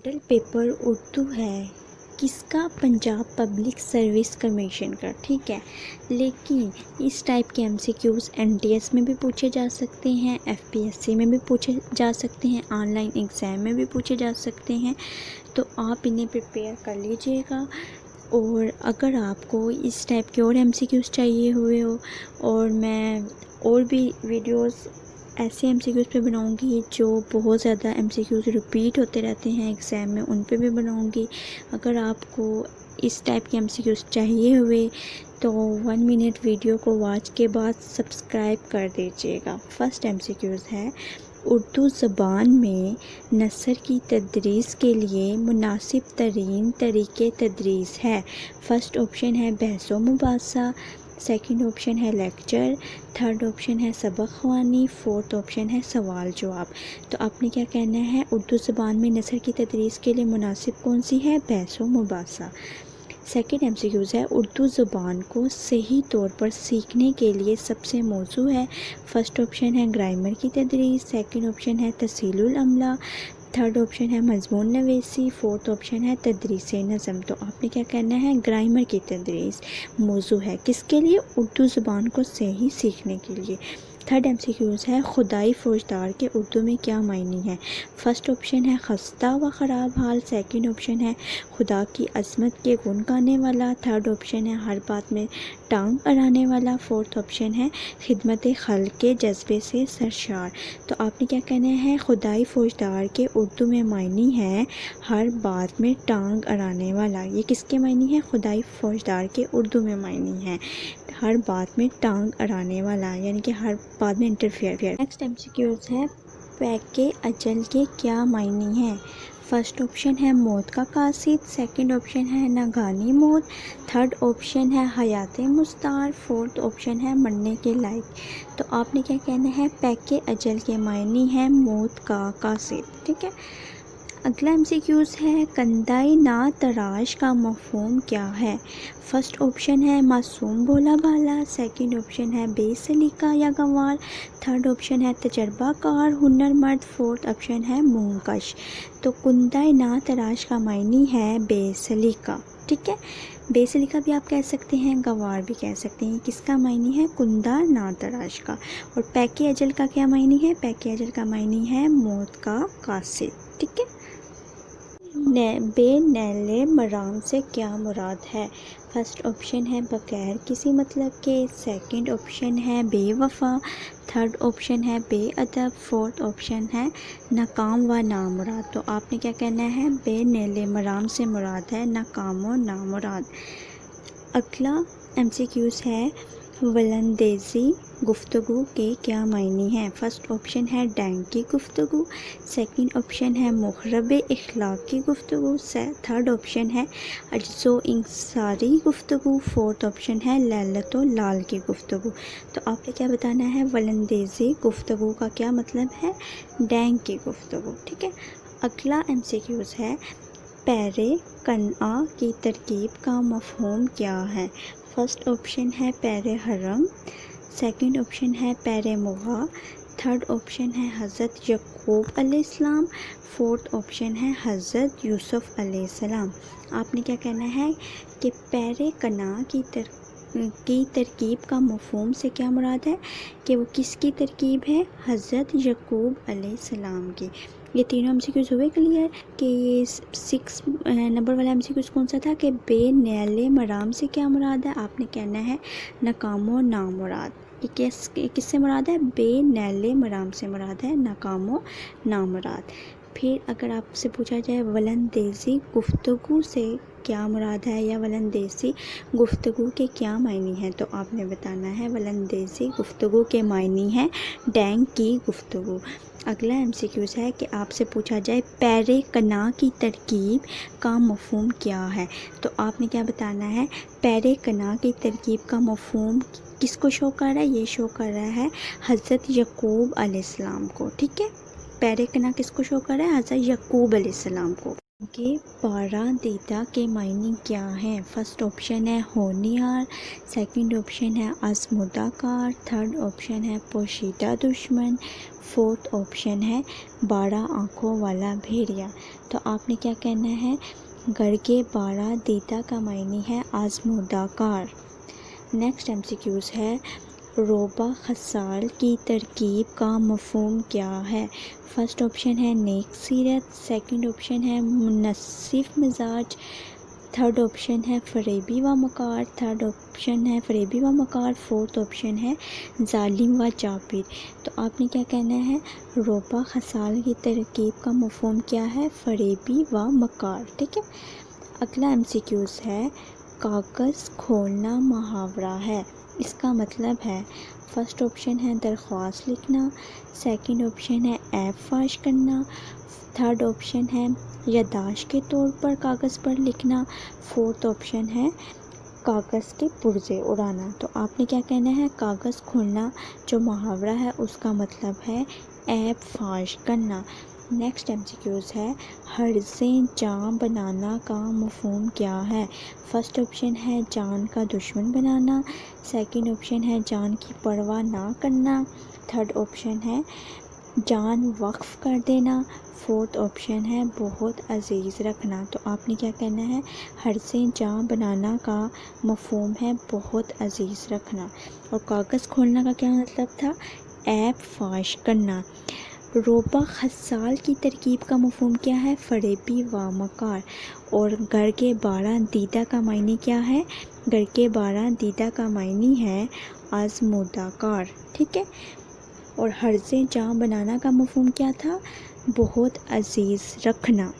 Model paper Urdu है किसका? Punjab public service commission का, ठीक है। लेकिन इस टाइप के एमसीक्यूज़ एनटीएस में भी पूछे जा सकते हैं, एफपीएससी में भी पूछे जा सकते हैं, ऑनलाइन एग्ज़ाम में भी पूछे जा सकते हैं। तो आप इन्हें प्रिपेयर कर लीजिएगा। और अगर आपको इस टाइप के और एमसीक्यूज़ चाहिए हुए हो, और मैं और भी वीडियोस ऐसे एमसीक्यूज़ पे बनाऊंगी जो बहुत ज़्यादा एमसीक्यूज़ रिपीट होते रहते हैं एग्ज़ाम में, उन पे भी बनाऊंगी। अगर आपको इस टाइप के एमसीक्यूज़ चाहिए हुए तो 1 मिनट वीडियो को वॉच के बाद सब्सक्राइब कर दीजिएगा। फर्स्ट एमसीक्यूज़ है, उर्दू ज़बान में नसर की तदरीस के लिए मुनासिब तरीन तरीक़े तदरीस है। फर्स्ट ऑप्शन है बहस मुबासा, सेकंड ऑप्शन है लेक्चर, थर्ड ऑप्शन है सबक ख़वानी, फोर्थ ऑप्शन है सवाल जवाब। तो आपने क्या कहना है? उर्दू ज़बान में नसर की तदरीस के लिए मुनासिब कौन सी है? बहस मुबासा। सेकंड एमसीक्यूज़ है, उर्दू ज़बान को सही तौर पर सीखने के लिए सबसे मौजू है। फर्स्ट ऑप्शन है ग्रामर की तदरीस, सेकंड ऑप्शन है तसीलुल अमला, थर्ड ऑप्शन है मजमून नवेसी, फोर्थ ऑप्शन है तदरीस नज़म। तो आपने क्या कहना है? ग्रामर की तदरीस मौजू है किसके लिए? उर्दू ज़बान को सही सीखने के लिए। थर्ड एमसीक्यूज़ है, खुदाई फौजदार के उर्दू में क्या मायने हैं? फर्स्ट ऑप्शन है खस्ता व ख़राब हाल, सेकंड ऑप्शन है खुदा की अज़मत के गुण गाने वाला, थर्ड ऑप्शन है हर बात में टांग अड़ाने वाला, फोर्थ ऑप्शन है खिदमत खल्क़ के जज्बे से सरशार। तो आपने क्या कहना है? खुदाई फौजदार के उर्दू में मायने हैं हर बात में टांग अड़ाने वाला। ये किसके मायने हैं? खुदाई फौजदार के उर्दू में मायने हैं हर बात में टांग अड़ाने वाला, यानी कि हर बात में इंटरफेयर। नेक्स्ट एमसीक्यूज़ है, पैके अजल के क्या मायने हैं? फर्स्ट ऑप्शन है मौत का कासिद, सेकंड ऑप्शन है नागानी मौत, थर्ड ऑप्शन है हयात मुस्तार, फोर्थ ऑप्शन है मरने के लायक। तो आपने क्या कहना है? पैके अजल के मायने हैं मौत का कासिद, ठीक है। अगला एमसीक्यूज़ है, कंदाई ना तराश का मफ़हूम क्या है? फर्स्ट ऑप्शन है मासूम भोला भाला, सेकंड ऑप्शन है बेसलीका या गंवार, थर्ड ऑप्शन है तजर्बाकार हुनरमर्द, फोर्थ ऑप्शन है मूंगकश। तो कुंदाई ना तराश का मायने है बेसलीका, ठीक है। बेसलीका भी आप कह सकते हैं, गंवार भी कह सकते हैं। किसका मायने है? कुंदा ना तराश का। और पैके अजल का क्या मायने है? पैके अजल का मायने है मौत का कासिद, ठीक है। बेनैले मराम से क्या मुराद है? फर्स्ट ऑप्शन है बगैर किसी मतलब के, सेकंड ऑप्शन है बेवफा, थर्ड ऑप्शन है बेअदब, फोर्थ ऑप्शन है नाकाम व नामुराद। तो आपने क्या कहना है? बेनैले मराम से मुराद है नाकाम व नामुराद। अगला एमसीक्यूज़ है, वलंदेज़ी गुफ्तगू के क्या मायने हैं? फर्स्ट ऑप्शन है डैंग की गुफ्तगू, सेकंड ऑप्शन है मुखरब इखलाक की गुफ्तगू, थर्ड ऑप्शन है अज्जो इंसारी गुफ्तगू, फोर्थ ऑप्शन है लैलतो लाल की गुफ्तगू। तो आपने क्या बताना है? वलंदेज़ी गुफ्तगू का क्या मतलब है? डैंग की गुफ्तगू, ठीक है। अगला एमसीक्यूज़ है, पैरे कन्आ की तरकीब का मफ़हूम क्या है? फर्स्ट ऑप्शन है पैरे हरम, सेकंड ऑप्शन है पैरे मुगा, थर्ड ऑप्शन है हज़रत यकूब अलैहिस्सलाम, फोर्थ ऑप्शन है हज़रत यूसुफ अलैहिस्सलाम। आपने क्या कहना है कि पैरे कना की तरकीब का मफ़हूम से क्या मुराद है? कि वो किसकी तरकीब है? हज़रत यकूब अलैहिस्सलाम की। ये तीनों एमसीक्यूज़ हुए क्लियर कि ये 6 नंबर वाला एमसीक्यूज़ कौन सा था कि बेनैले मराम से क्या मुराद है? आपने कहना है नाकामो नामुराद। ये किससे मुराद है? बेनैले मराम से मुराद है नाकामो नामुराद। फिर अगर आपसे पूछा जाए वलंदेज़ी गुफ्तगू से क्या मुराद है, या वलंदेज़ी गुफ्तगू के क्या मायने हैं, तो आपने बताना है वलंदेज़ी गुफ्तगू के मायने हैं डैंग की गुफ्तगू। अगला एमसीक्यूज़ है कि आपसे पूछा जाए पैरे कना की तरकीब का मफ़हूम क्या है, तो आपने क्या बताना है? पैरे कना की तरकीब का मफ़हूम किसको शो कर रहा है? ये शो कर रहा है हज़रत यकूब अलैहिस्सलाम को, ठीक है। पैरे कना किसको शो कर रहा है? हज़रत यकूब अलैहिस्सलाम को। के पारादीदा के मायने क्या हैं? फर्स्ट ऑप्शन है होनिहार, सेकंड ऑप्शन है आज़मुदाकार, थर्ड ऑप्शन है पोशीदा दुश्मन, فورتھ آپشن ہے 12 آنکھوں والا بھیڑیا۔ تو آپ نے کیا کہنا ہے، گڑ کے 12 دیدہ کا معنی ہے آزمودہ کار۔ نیکسٹ MCQs ہے روبہ خسال کی ترکیب کا مفہوم کیا ہے؟ فرسٹ آپشن ہے نیک سیرت، سیکنڈ آپشن ہے منصف مزاج، تھرڈ آپشن ہے فریبی و مکار، فورتھ آپشن ہے ظالم و جابر۔ تو آپ نے کیا کہنا ہے، روبہ خسال کی ترکیب کا مفہوم کیا ہے، فریبی و مکار، ٹھیک ہے۔ اگلا MCQs ہے کاغذ کھولنا محاورہ ہے، اس کا مطلب ہے فرسٹ آپشن ہے درخواست لکھنا، سیکنڈ آپشن ہے ایپ فاش کرنا، تھرڈ آپشن ہے یادداشت کے طور پر کاغذ پر لکھنا، فورتھ آپشن ہے کاغذ کے پرزے اڑانا۔ تو آپ نے کیا کہنا ہے، کاغذ کھولنا جو محاورہ ہے اس کا مطلب ہے ایپ فاش کرنا۔ نیکسٹ MCQs ہے ہرزِ جاں بنانا کا مفہوم کیا ہے؟ فرسٹ آپشن ہے جان کا دشمن بنانا، سیکنڈ آپشن ہے جان کی پرواہ نہ کرنا، تھرڈ آپشن ہے جان وقف کر دینا، فورتھ آپشن ہے بہت عزیز رکھنا۔ تو آپ نے کیا کہنا ہے، ہرزِ جاں بنانا کا مفہوم ہے بہت عزیز رکھنا، اور کاغذ کھولنا کا کیا مطلب تھا، ایپ فاش کرنا۔ روبہ خسال کی ترکیب کا مفہوم کیا ہے، فریبی و مکار، اور گڑ کے 12 دیدہ کا معنی کیا ہے، گڑ کے 12 دیدہ کا معنی ہے آزمودہ کار، ٹھیک ہے۔ اور ہرزِ جاں بنانا کا مفہوم کیا تھا، بہت عزیز رکھنا۔